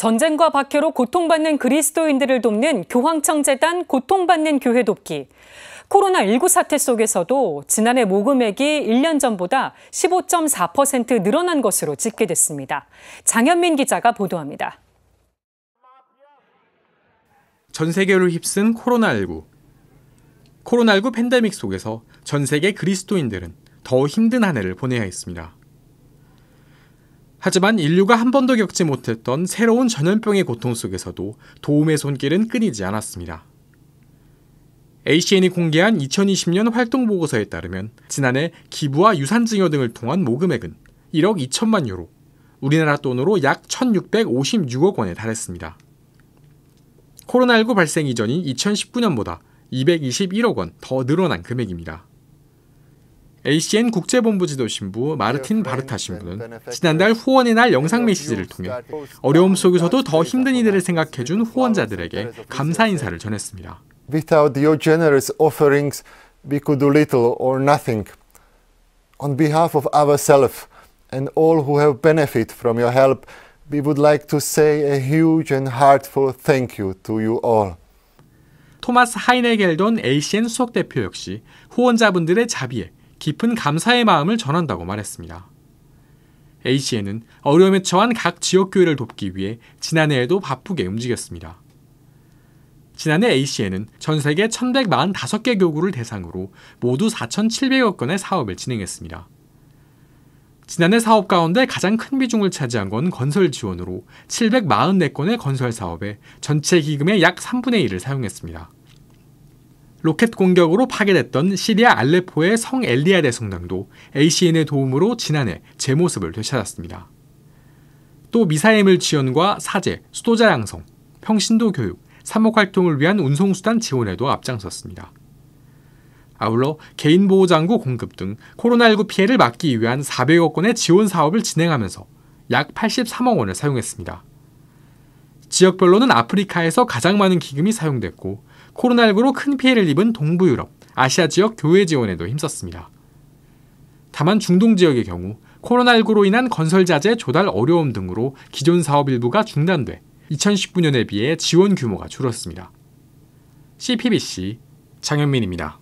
전쟁과 박해로 고통받는 그리스도인들을 돕는 교황청재단 고통받는 교회 돕기. 코로나19 사태 속에서도 지난해 모금액이 1년 전보다 15.4% 늘어난 것으로 집계됐습니다. 장현민 기자가 보도합니다. 전 세계를 휩쓴 코로나19. 코로나19 팬데믹 속에서 전 세계 그리스도인들은 더 힘든 한 해를 보내야 했습니다. 하지만 인류가 한 번도 겪지 못했던 새로운 전염병의 고통 속에서도 도움의 손길은 끊이지 않았습니다. ACN이 공개한 2020년 활동보고서에 따르면 지난해 기부와 유산증여 등을 통한 모금액은 1억 2천만 유로, 우리나라 돈으로 약 1,656억 원에 달했습니다. 코로나19 발생 이전인 2019년보다 221억 원 더 늘어난 금액입니다. ACN 국제본부 지도신부 마르틴 바르타 신부는 지난달 후원의 날 영상 메시지를 통해 어려움 속에서도 더 힘든 이들을 생각해준 후원자들에게 감사 인사를 전했습니다. Without your generous offerings, we could do little or nothing. On behalf of ourselves and all who have benefit from your help, we would like to say a huge and heartfelt thank you to you all. 토마스 하이네겔돈 ACN 수석대표 역시 후원자분들의 자비에 깊은 감사의 마음을 전한다고 말했습니다. ACN은 어려움에 처한 각 지역교회를 돕기 위해 지난해에도 바쁘게 움직였습니다. 지난해 ACN은 전 세계 1,145개 교구를 대상으로 모두 4,700여 건의 사업을 진행했습니다. 지난해 사업 가운데 가장 큰 비중을 차지한 건 건설 지원으로 744건의 건설 사업에 전체 기금의 약 3분의 1을 사용했습니다. 로켓 공격으로 파괴됐던 시리아 알레포의 성 엘리아데 성당도 ACN의 도움으로 지난해 제 모습을 되찾았습니다. 또 미사일물 지원과 사제, 수도자 양성, 평신도 교육, 사목활동을 위한 운송수단 지원에도 앞장섰습니다. 아울러 개인보호장구 공급 등 코로나19 피해를 막기 위한 400억 건의 지원 사업을 진행하면서 약 83억 원을 사용했습니다. 지역별로는 아프리카에서 가장 많은 기금이 사용됐고 코로나19로 큰 피해를 입은 동부 유럽, 아시아 지역 교회 지원에도 힘썼습니다. 다만 중동 지역의 경우 코로나19로 인한 건설 자재 조달 어려움 등으로 기존 사업 일부가 중단돼 2019년에 비해 지원 규모가 줄었습니다. CPBC 장현민입니다.